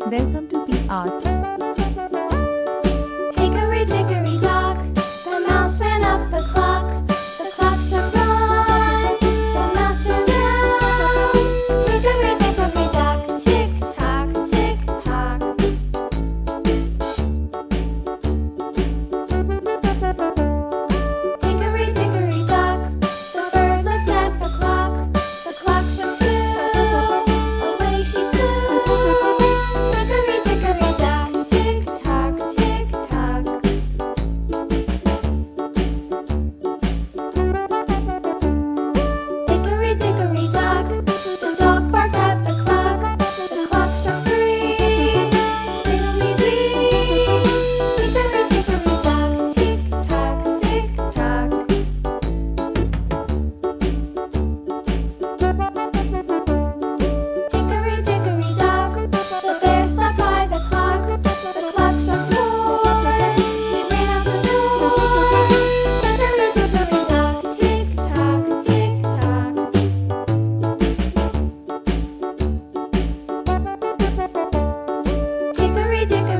Welcome to Be Art. Hickory dickory dock, the mouse ran up the clock. The clock struck one, the mouse ran down. Hickory dickory dock, tick tock, tick tock. Hickory dickory dock, the bird looked at the clock. The clock struck two, away she flew. Hickory dickory dock, tick tock, tick tock. Hickory dickory dock, the dog barked at the clock. The clock struck three, fiddly-dee. Hickory dickory dock, tick tock, tick tock. Hickory dickory dock, the bear sat by the clock. The clock struck four, he ran out the door. Hickory dickory dock, tick tock, tick tock. Hickory dickory